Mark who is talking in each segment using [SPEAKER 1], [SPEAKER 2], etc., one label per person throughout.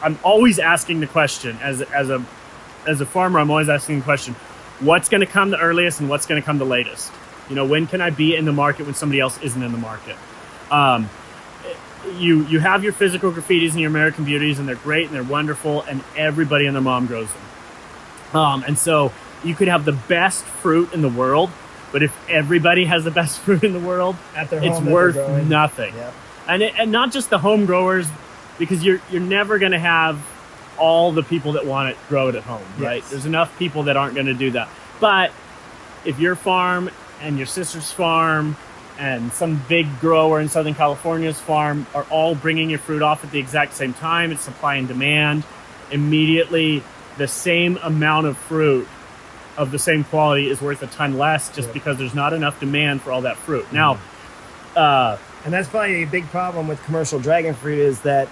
[SPEAKER 1] I'm always asking the question as a farmer. I'm always asking the question: what's going to come the earliest and what's going to come the latest? When can I be in the market when somebody else isn't in the market? You have your physical graffitis and your American beauties, and they're great and they're wonderful, and everybody and their mom grows them. And so you could have the best fruit in the world, but if everybody has the best fruit in the world, it's worth nothing. Yep. And not just the home growers, because you're never going to have all the people that want it grow it at home, right? Yes. There's enough people that aren't going to do that. But if your farm and your sister's farm and some big grower in Southern California's farm are all bringing your fruit off at the exact same time, it's supply and demand, immediately the same amount of fruit of the same quality is worth a ton less just because there's not enough demand for all that fruit. Now,
[SPEAKER 2] and that's probably a big problem with commercial dragon fruit, is that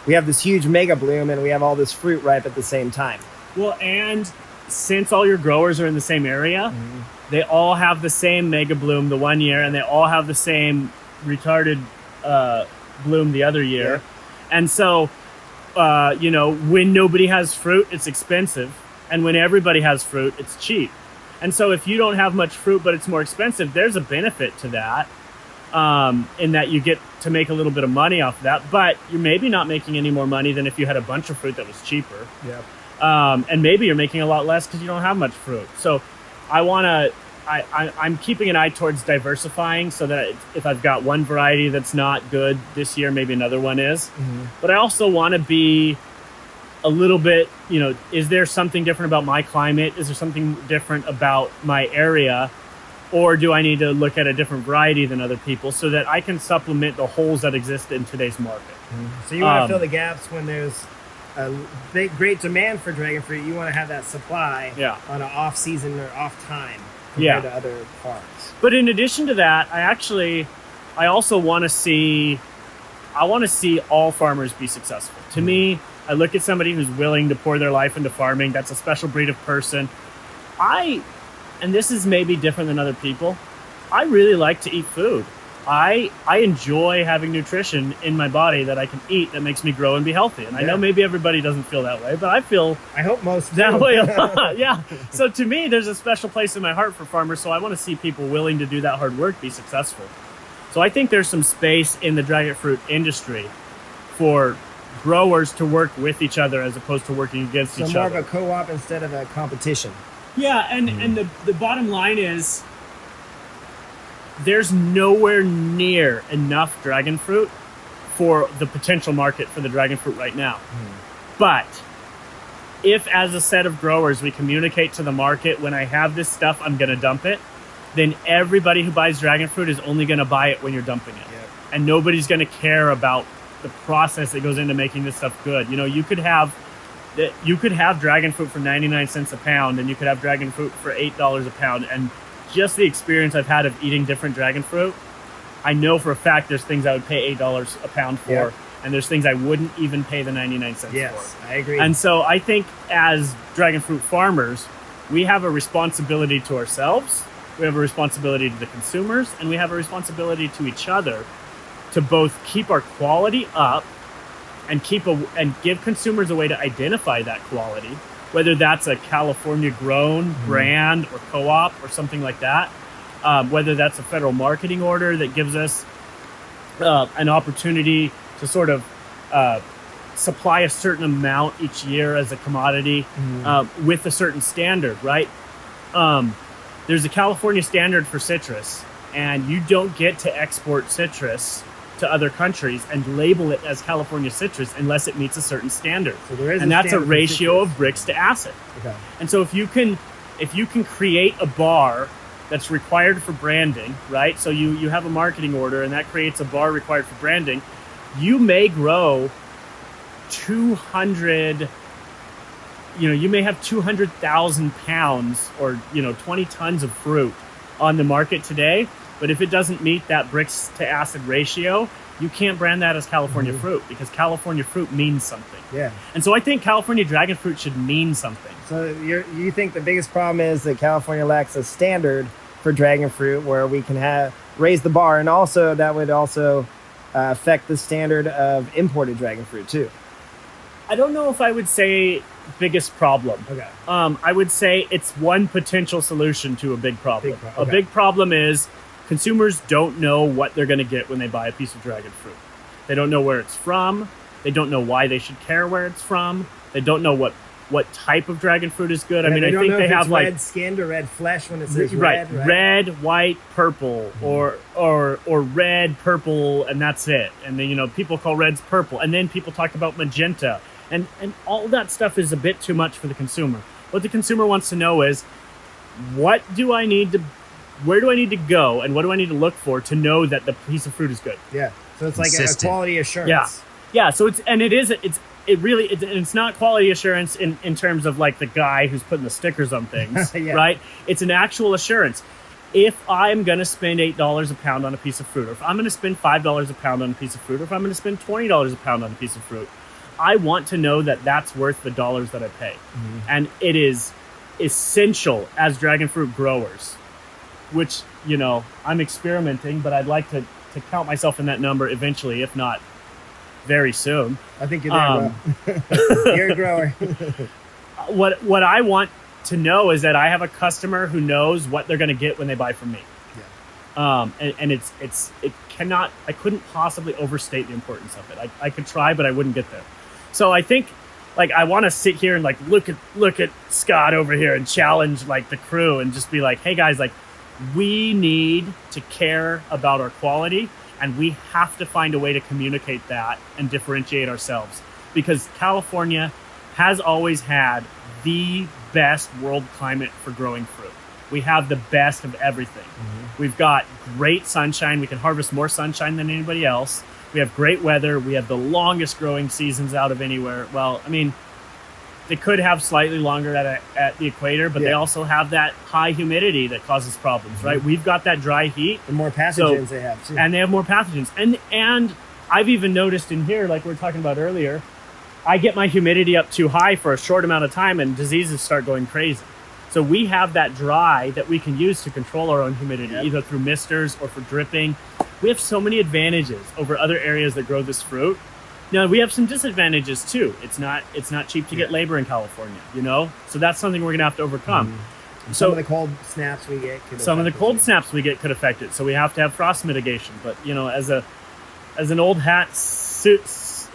[SPEAKER 2] we have this huge mega bloom and we have all this fruit ripe at the same time.
[SPEAKER 1] Well, and since all your growers are in the same area, they all have the same mega bloom the one year, and they all have the same retarded bloom the other year. Yeah. And so, when nobody has fruit, it's expensive. And when everybody has fruit, it's cheap. And so if you don't have much fruit, but it's more expensive, there's a benefit to that, in that you get to make a little bit of money off of that. But you're maybe not making any more money than if you had a bunch of fruit that was cheaper.
[SPEAKER 2] Yep.
[SPEAKER 1] And maybe you're making a lot less because you don't have much fruit. So I'm keeping an eye towards diversifying, so that if I've got one variety that's not good this year, maybe another one is. But I also want to be a little bit, is there something different about my climate? Is there something different about my area? Or do I need to look at a different variety than other people so that I can supplement the holes that exist in today's market?
[SPEAKER 2] So you want to fill the gaps when there's a great demand for dragon fruit. You want to have that supply on an off season or off time compared to other farms.
[SPEAKER 1] But in addition to that, I also want to see all farmers be successful. To me, I look at somebody who's willing to pour their life into farming. That's a special breed of person. And this is maybe different than other people, I really like to eat food. I enjoy having nutrition in my body that I can eat that makes me grow and be healthy. And I know maybe everybody doesn't feel that way, but I
[SPEAKER 2] hope most
[SPEAKER 1] that way a lot. Yeah. So to me, there's a special place in my heart for farmers. So I want to see people willing to do that hard work be successful. So I think there's some space in the dragon fruit industry for growers to work with each other as opposed to working against each other.
[SPEAKER 2] So more of a co-op instead of a competition.
[SPEAKER 1] Yeah, and the bottom line is there's nowhere near enough dragon fruit for the potential market for the dragon fruit right now. But if as a set of growers we communicate to the market, when I have this stuff, I'm going to dump it, then everybody who buys dragon fruit is only going to buy it when you're dumping it. Yep. And nobody's going to care about the process that goes into making this stuff good. You could have dragon fruit for 99 cents a pound, and you could have dragon fruit for $8 a pound. And just the experience I've had of eating different dragon fruit, I know for a fact there's things I would pay $8 a pound for, and there's things I wouldn't even pay the 99 cents for.
[SPEAKER 2] Yes, I agree.
[SPEAKER 1] And so I think as dragon fruit farmers, we have a responsibility to ourselves, we have a responsibility to the consumers, and we have a responsibility to each other to both keep our quality up and give consumers a way to identify that quality, whether that's a California grown brand or co-op or something like that, whether that's a federal marketing order that gives us an opportunity to sort of supply a certain amount each year as a commodity with a certain standard, right? There's a California standard for citrus, and you don't get to export citrus to other countries and label it as California citrus unless it meets a certain standard. So and that's a ratio of Brix to acid. Okay. And so if you can create a bar that's required for branding, right? So you have a marketing order and that creates a bar required for branding, you may grow 200, you may have 200,000 pounds or 20 tons of fruit on the market today. But if it doesn't meet that Brix to acid ratio, you can't brand that as California fruit, because California fruit means something. Yeah. And so I think California dragon fruit should mean something.
[SPEAKER 2] So you think the biggest problem is that California lacks a standard for dragon fruit where we can raise the bar, and also that would also affect the standard of imported dragon fruit too.
[SPEAKER 1] I don't know if I would say biggest problem.
[SPEAKER 2] Okay.
[SPEAKER 1] I would say it's one potential solution to a big problem.
[SPEAKER 2] Okay.
[SPEAKER 1] A big problem is consumers don't know what they're going to get when they buy a piece of dragon fruit. They don't know where it's from. They don't know why they should care where it's from. They don't know what type of dragon fruit is good.
[SPEAKER 2] Yeah,
[SPEAKER 1] I mean, I think they have like
[SPEAKER 2] red skinned or red flesh when it says
[SPEAKER 1] right,
[SPEAKER 2] red.
[SPEAKER 1] Red, white, purple, or red, purple, and that's it. And then people call reds purple, and then people talk about magenta, and all that stuff is a bit too much for the consumer. What the consumer wants to know is, where do I need to go, and what do I need to look for to know that the piece of fruit is good?
[SPEAKER 2] Yeah, so it's like a quality assurance.
[SPEAKER 1] Yeah. So it's not quality assurance in terms of like the guy who's putting the stickers on things, right? It's an actual assurance. If I'm going to spend $8 a pound on a piece of fruit, or if I'm going to spend $5 a pound on a piece of fruit, or if I'm going to spend $20 a pound on a piece of fruit, I want to know that that's worth the dollars that I pay. Mm-hmm. And it is essential as dragon fruit growers, which, I'm experimenting, but I'd like to count myself in that number eventually, if not very soon.
[SPEAKER 2] I think you're there, you're a grower.
[SPEAKER 1] What I want to know is that I have a customer who knows what they're going to get when they buy from me. Yeah. And I couldn't possibly overstate the importance of it. I could try, but I wouldn't get there. So I think like I want to sit here and like look at Scott over here and challenge like the crew and just be like, hey guys, like we need to care about our quality. And we have to find a way to communicate that and differentiate ourselves, because California has always had the best world climate for growing fruit. We have the best of everything. Mm-hmm. We've got great sunshine. We can harvest more sunshine than anybody else. We have great weather. We have the longest growing seasons out of anywhere. Well, I mean, they could have slightly longer at the equator, but they also have that high humidity that causes problems, right? We've got that dry heat.
[SPEAKER 2] The more pathogens they have, too.
[SPEAKER 1] And they have more pathogens. And I've even noticed in here, like we were talking about earlier, I get my humidity up too high for a short amount of time and diseases start going crazy. So we have that dry that we can use to control our own humidity, either through misters or for dripping. We have so many advantages over other areas that grow this fruit. Now, we have some disadvantages too. It's not cheap to get labor in California, So that's something we're going to have to overcome.
[SPEAKER 2] Mm-hmm. Some of the cold snaps we get
[SPEAKER 1] could affect it. So we have to have frost mitigation. But, as an old hat citrus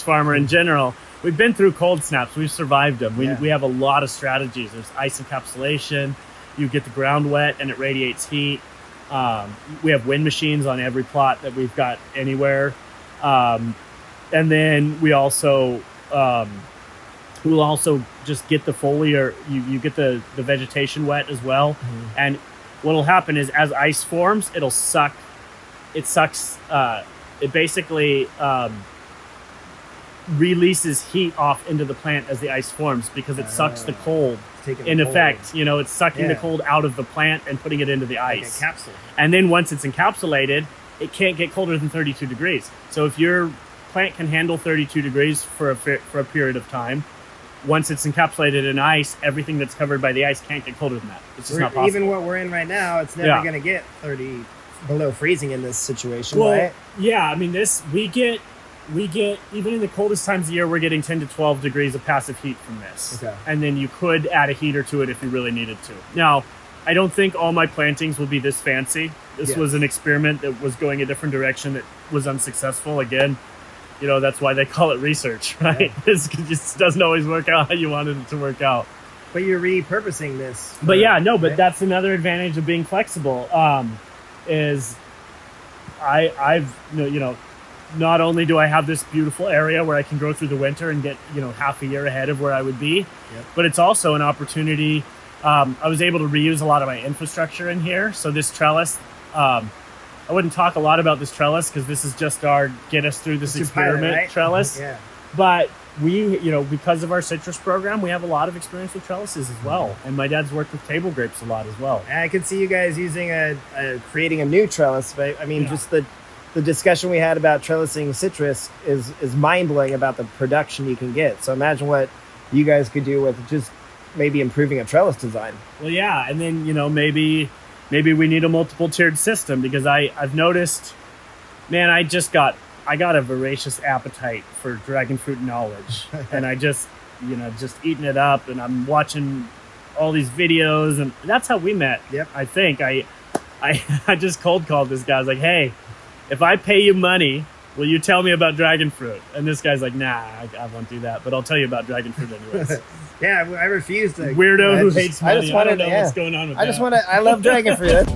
[SPEAKER 1] farmer in general, we've been through cold snaps. We've survived them. We have a lot of strategies. There's ice encapsulation. You get the ground wet and it radiates heat. We have wind machines on every plot that we've got anywhere. And then we also, we'll also just get the foliar, you get the vegetation wet as well. Mm-hmm. And what'll happen is as ice forms, it basically, releases heat off into the plant as the ice forms because it sucks the cold. In effect, it's sucking the cold out of the plant and putting it into the ice.
[SPEAKER 2] Like a capsule.
[SPEAKER 1] And then once it's encapsulated, it can't get colder than 32 degrees. So if your plant can handle 32 degrees for a period of time, once it's encapsulated in ice, everything that's covered by the ice can't get colder than that. It's just not possible.
[SPEAKER 2] Even what we're in right now, it's never going to get 30 below freezing in this situation,
[SPEAKER 1] well,
[SPEAKER 2] right?
[SPEAKER 1] Yeah, I mean, we get, even in the coldest times of the year, we're getting 10 to 12 degrees of passive heat from this. Okay. And then you could add a heater to it if you really needed to. Now, I don't think all my plantings will be this fancy. This was an experiment that was going a different direction that was unsuccessful. Again, that's why they call it research, right? Yeah. It just doesn't always work out how you wanted it to work out.
[SPEAKER 2] But you're repurposing this.
[SPEAKER 1] But that's another advantage of being flexible, is I've not only do I have this beautiful area where I can grow through the winter and get, half a year ahead of where I would be, but it's also an opportunity. I was able to reuse a lot of my infrastructure in here. So this trellis, I wouldn't talk a lot about this trellis because this is just our get us through this experiment pilot, right? Trellis. Yeah. But we, because of our citrus program, we have a lot of experience with trellises as well. And my dad's worked with table grapes a lot as well.
[SPEAKER 2] And I could see you guys using creating a new trellis, but I mean, just the discussion we had about trellising citrus is mind-blowing about the production you can get. So imagine what you guys could do with just maybe improving a trellis design.
[SPEAKER 1] Well, yeah. And then, maybe we need a multiple tiered system because I've noticed, man, I just got I got a voracious appetite for dragon fruit knowledge, and I just eating it up, and I'm watching all these videos, and that's how we met.
[SPEAKER 2] Yep.
[SPEAKER 1] I think I just cold called this guy. I was like, hey, if I pay you money, will you tell me about dragon fruit? And this guy's like, nah, I won't do that, but I'll tell you about dragon fruit anyways.
[SPEAKER 2] Yeah, I refuse to.
[SPEAKER 1] Weirdo who hates money. I don't know
[SPEAKER 2] yeah.
[SPEAKER 1] what's going on with
[SPEAKER 2] I
[SPEAKER 1] that.
[SPEAKER 2] just want to. I love dragon fruit.